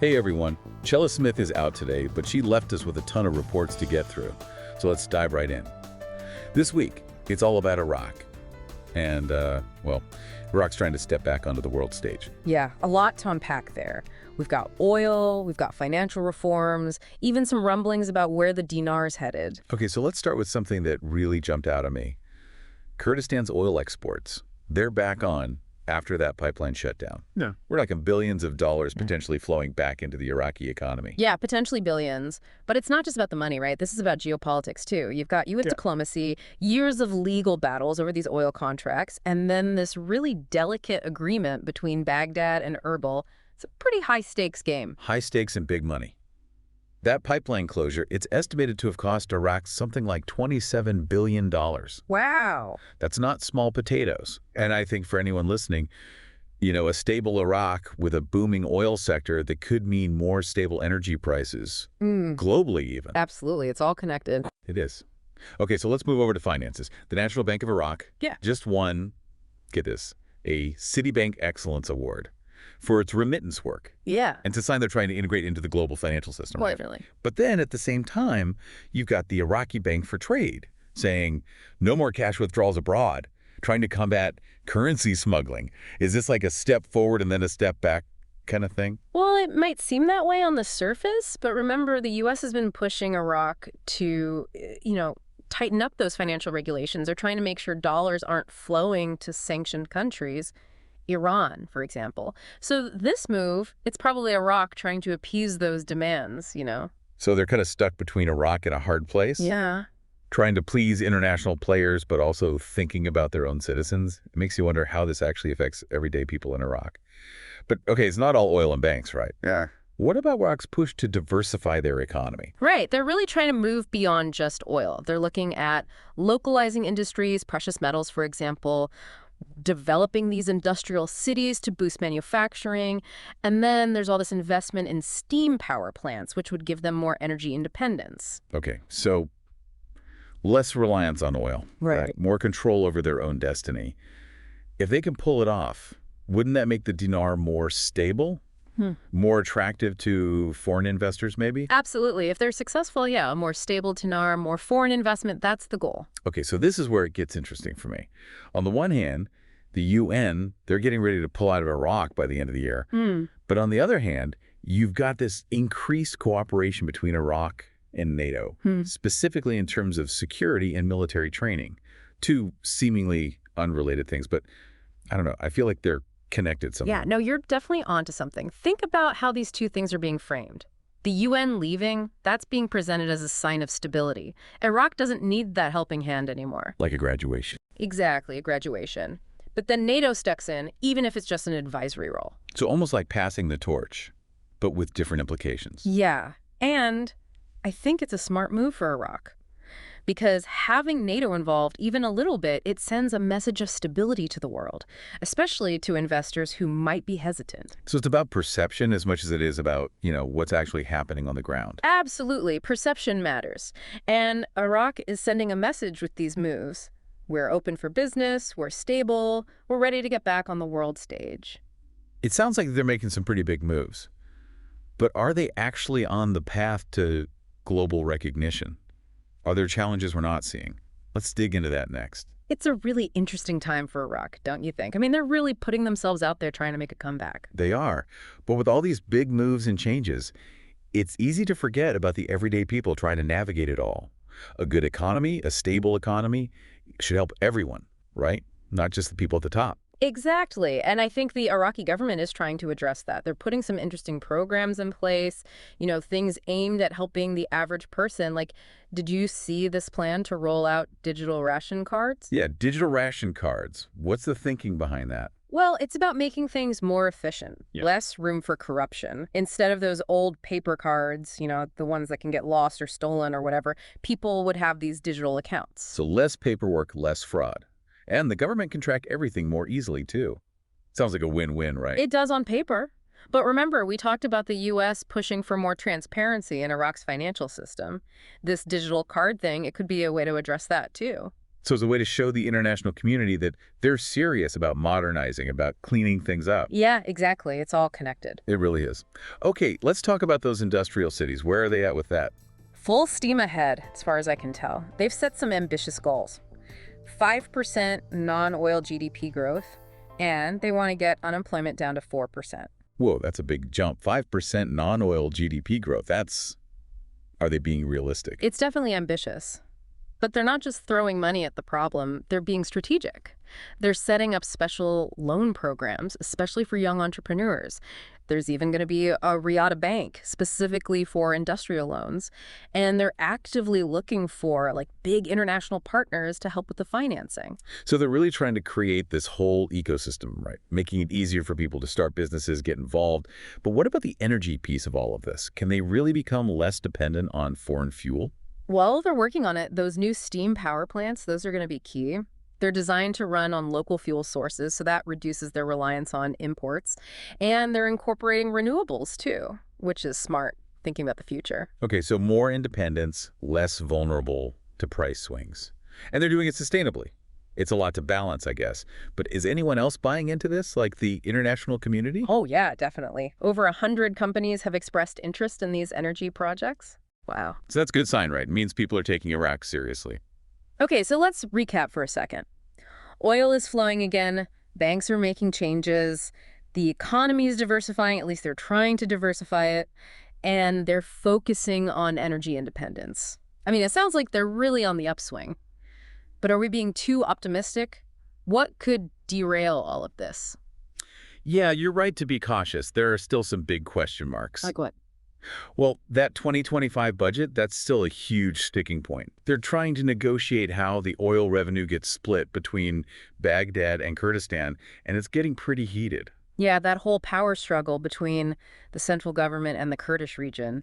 Hey everyone, Chella Smith is out today, but she left us with a ton of reports to get through. So let's dive right in. This week, it's all about Iraq. And, well, Iraq's trying to step back onto the world stage. Yeah, a lot to unpack there. We've got oil, we've got financial reforms, even some rumblings about where the dinar's headed. Okay, so let's start with something that really jumped out at me. Kurdistan's oil exports, they're back on after that pipeline shutdown. Yeah. We're talking billions of dollars potentially flowing back into the Iraqi economy. Yeah, potentially billions. But it's not just about the money, right? This is about geopolitics, too. You've got U.S. diplomacy, years of legal battles over these oil contracts, and then this really delicate agreement between Baghdad and Erbil. It's a pretty high-stakes game. High stakes and big money. That pipeline closure, it's estimated to have cost Iraq something like $27 billion. Wow. That's not small potatoes. And I think for anyone listening, a stable Iraq with a booming oil sector that could mean more stable energy prices, globally even. Absolutely. It's all connected. It is. Okay, so let's move over to finances. The National Bank of Iraq just won, get this, a Citibank Excellence Award for its remittance work. Yeah. And it's a sign they're trying to integrate into the global financial system. Quite really. But then at the same time, you've got the Iraqi Bank for Trade saying no more cash withdrawals abroad, trying to combat currency smuggling. Is this like a step forward and then a step back kind of thing? Well, it might seem that way on the surface, but remember the U.S. has been pushing Iraq to, tighten up those financial regulations. They're trying to make sure dollars aren't flowing to sanctioned countries. Iran, for example. So this move, it's probably Iraq trying to appease those demands, So they're kind of stuck between Iraq and a hard place? Yeah. Trying to please international players, but also thinking about their own citizens. It makes you wonder how this actually affects everyday people in Iraq. But, okay, it's not all oil and banks, right? Yeah. What about Iraq's push to diversify their economy? Right. They're really trying to move beyond just oil. They're looking at localizing industries, precious metals, for example, developing these industrial cities to boost manufacturing. And then there's all this investment in steam power plants, which would give them more energy independence. Okay, so less reliance on oil. Right. More control over their own destiny. If they can pull it off, wouldn't that make the dinar more stable? More attractive to foreign investors, maybe? Absolutely. If they're successful, yeah, a more stable dinar, more foreign investment, that's the goal. Okay, so this is where it gets interesting for me. On the one hand, the UN, they're getting ready to pull out of Iraq by the end of the year. But on the other hand, you've got this increased cooperation between Iraq and NATO, specifically in terms of security and military training. Two seemingly unrelated things, but I don't know. I feel like they're connected somehow. Yeah, no, you're definitely onto something. Think about how these two things are being framed. The UN leaving, that's being presented as a sign of stability. Iraq doesn't need that helping hand anymore. Like a graduation. Exactly, a graduation. But then NATO steps in, even if it's just an advisory role. So almost like passing the torch, but with different implications. Yeah, and I think it's a smart move for Iraq. Because having NATO involved even a little bit, it sends a message of stability to the world, especially to investors who might be hesitant. So it's about perception as much as it is about, what's actually happening on the ground. Absolutely. Perception matters. And Iraq is sending a message with these moves. We're open for business, we're stable, we're ready to get back on the world stage. It sounds like they're making some pretty big moves. But are they actually on the path to global recognition? Are there challenges we're not seeing? Let's dig into that next. It's a really interesting time for Iraq, don't you think? I mean, they're really putting themselves out there trying to make a comeback. They are. But with all these big moves and changes, it's easy to forget about the everyday people trying to navigate it all. A good economy, a stable economy, should help everyone, right? Not just the people at the top. Exactly. And I think the Iraqi government is trying to address that. They're putting some interesting programs in place, things aimed at helping the average person. Like, did you see this plan to roll out digital ration cards? Yeah, digital ration cards. What's the thinking behind that? Well, it's about making things more efficient, less room for corruption. Instead of those old paper cards, the ones that can get lost or stolen or whatever, people would have these digital accounts. So less paperwork, less fraud. And the government can track everything more easily, too. Sounds like a win-win, right? It does on paper. But remember, we talked about the U.S. pushing for more transparency in Iraq's financial system. This digital card thing, it could be a way to address that, too. So it's a way to show the international community that they're serious about modernizing, about cleaning things up. Yeah, exactly. It's all connected. It really is. Okay, let's talk about those industrial cities. Where are they at with that? Full steam ahead, as far as I can tell. They've set some ambitious goals. 5% non-oil GDP growth, and they want to get unemployment down to 4%. Whoa, that's a big jump. 5% non-oil GDP growth. Are they being realistic? It's definitely ambitious. But they're not just throwing money at the problem, they're being strategic. They're setting up special loan programs, especially for young entrepreneurs. There's even going to be a Riyadh bank specifically for industrial loans. And they're actively looking for big international partners to help with the financing. So they're really trying to create this whole ecosystem, right? Making it easier for people to start businesses, get involved. But what about the energy piece of all of this? Can they really become less dependent on foreign fuel? Well, they're working on it. Those new steam power plants, those are going to be key. They're designed to run on local fuel sources, so that reduces their reliance on imports. And they're incorporating renewables, too, which is smart, thinking about the future. Okay, so more independence, less vulnerable to price swings. And they're doing it sustainably. It's a lot to balance, I guess. But is anyone else buying into this, like the international community? Oh, yeah, definitely. Over 100 companies have expressed interest in these energy projects. Wow. So that's a good sign, right? It means people are taking Iraq seriously. Okay, so let's recap for a second. Oil is flowing again. Banks are making changes. The economy is diversifying. At least they're trying to diversify it. And they're focusing on energy independence. I mean, it sounds like they're really on the upswing. But are we being too optimistic? What could derail all of this? Yeah, you're right to be cautious. There are still some big question marks. Like what? Well, that 2025 budget, that's still a huge sticking point. They're trying to negotiate how the oil revenue gets split between Baghdad and Kurdistan, and it's getting pretty heated. Yeah, that whole power struggle between the central government and the Kurdish region,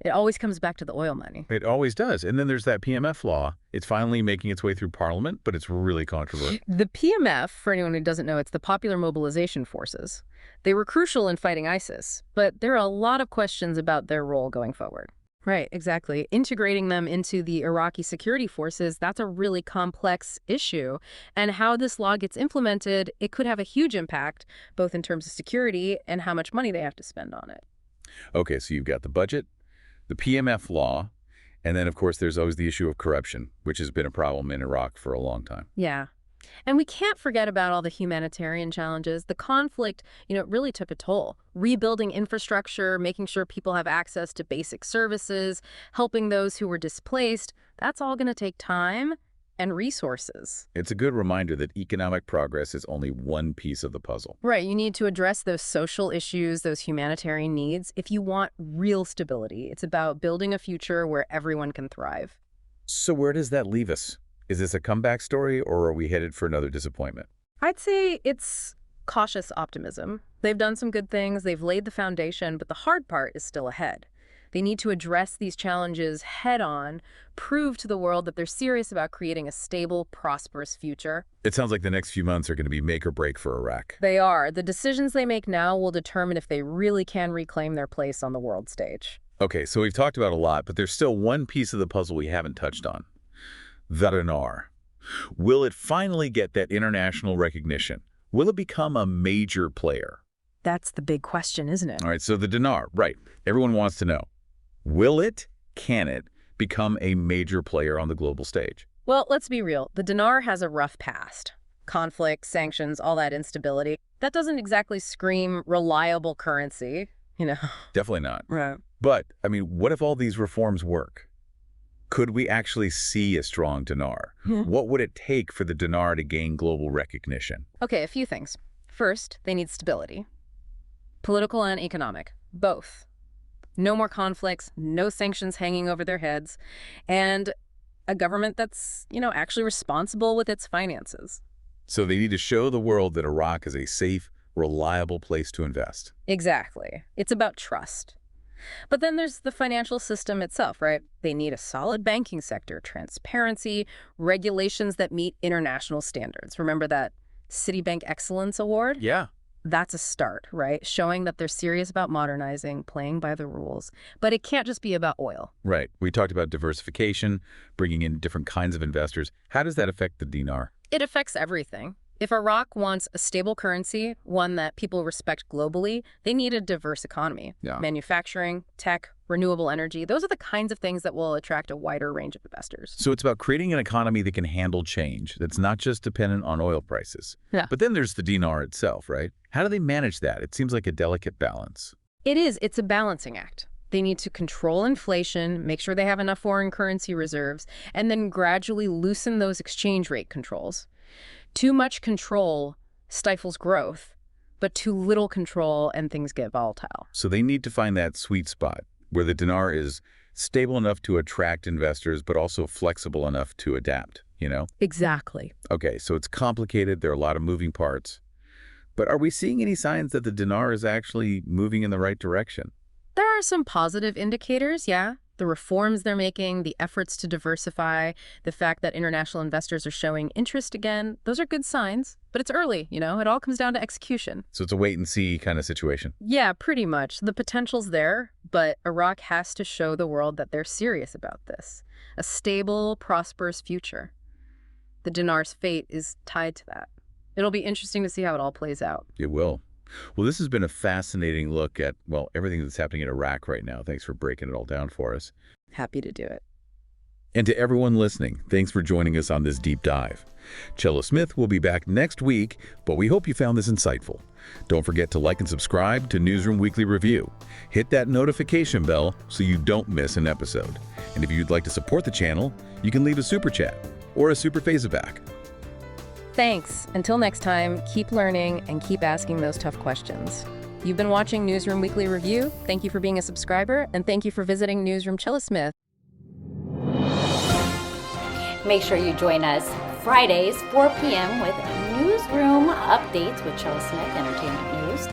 it always comes back to the oil money. It always does. And then there's that PMF law. It's finally making its way through Parliament, but it's really controversial. The PMF, for anyone who doesn't know, it's the Popular Mobilization Forces. They were crucial in fighting ISIS, but there are a lot of questions about their role going forward. Right, exactly. Integrating them into the Iraqi security forces, that's a really complex issue. And how this law gets implemented, it could have a huge impact, both in terms of security and how much money they have to spend on it. Okay, so you've got the budget, the PMF law, and then, of course, there's always the issue of corruption, which has been a problem in Iraq for a long time. Yeah. And we can't forget about all the humanitarian challenges. The conflict, it really took a toll. Rebuilding infrastructure, making sure people have access to basic services, helping those who were displaced, that's all going to take time and resources. It's a good reminder that economic progress is only one piece of the puzzle. Right. You need to address those social issues, those humanitarian needs, if you want real stability. It's about building a future where everyone can thrive. So where does that leave us? Is this a comeback story, or are we headed for another disappointment? I'd say it's cautious optimism. They've done some good things, they've laid the foundation, but the hard part is still ahead. They need to address these challenges head-on, prove to the world that they're serious about creating a stable, prosperous future. It sounds like the next few months are going to be make or break for Iraq. They are. The decisions they make now will determine if they really can reclaim their place on the world stage. Okay, so we've talked about a lot, but there's still one piece of the puzzle we haven't touched on. The Dinar. Will it finally get that international recognition? Will it become a major player? That's the big question, isn't it? All right, so the dinar, right. Everyone wants to know. Will it, can it, become a major player on the global stage? Well, let's be real. The dinar has a rough past. Conflict, sanctions, all that instability. That doesn't exactly scream reliable currency, Definitely not. Right. But, what if all these reforms work? Could we actually see a strong dinar? What would it take for the dinar to gain global recognition? Okay, a few things. First, they need stability. Political and economic, both. No more conflicts, no sanctions hanging over their heads, and a government that's, actually responsible with its finances. So they need to show the world that Iraq is a safe, reliable place to invest. Exactly. It's about trust. But then there's the financial system itself, right? They need a solid banking sector, transparency, regulations that meet international standards. Remember that Citibank Excellence Award? Yeah. that's a start, right? Showing that they're serious about modernizing, playing by the rules. But it can't just be about oil. Right. We talked about diversification, bringing in different kinds of investors. How does that affect the dinar? It affects everything. If Iraq wants a stable currency, one that people respect globally, they need a diverse economy. Yeah. Manufacturing, tech, renewable energy, those are the kinds of things that will attract a wider range of investors. So it's about creating an economy that can handle change, that's not just dependent on oil prices. Yeah. But then there's the dinar itself, right? How do they manage that? It seems like a delicate balance. It is. It's a balancing act. They need to control inflation, make sure they have enough foreign currency reserves, and then gradually loosen those exchange rate controls. Too much control stifles growth, but too little control and things get volatile. So they need to find that sweet spot where the dinar is stable enough to attract investors, but also flexible enough to adapt, you know? Exactly. Okay, so it's complicated. There are a lot of moving parts. But are we seeing any signs that the dinar is actually moving in the right direction? There are some positive indicators, yeah. The reforms they're making, the efforts to diversify, the fact that international investors are showing interest again, those are good signs. But it's early, you know? It all comes down to execution. So it's a wait-and-see kind of situation. Yeah, pretty much. The potential's there, but Iraq has to show the world that they're serious about this. A stable, prosperous future. The dinar's fate is tied to that. It'll be interesting to see how it all plays out. It will. Well, this has been a fascinating look at, well, everything that's happening in Iraq right now. Thanks for breaking it all down for us. Happy to do it. And to everyone listening, thanks for joining us on this deep dive. Chella Smith will be back next week, but we hope you found this insightful. Don't forget to like and subscribe to Newsroom Weekly Review. Hit that notification bell so you don't miss an episode. And if you'd like to support the channel, you can leave a super chat or a super Phaserback. Thanks. Until next time, keep learning and keep asking those tough questions. You've been watching Newsroom Weekly Review. Thank you for being a subscriber, and thank you for visiting Newsroom Chella Smith. Make sure you join us Fridays, 4 p.m. with Newsroom Updates with Chella Smith, Entertainment News.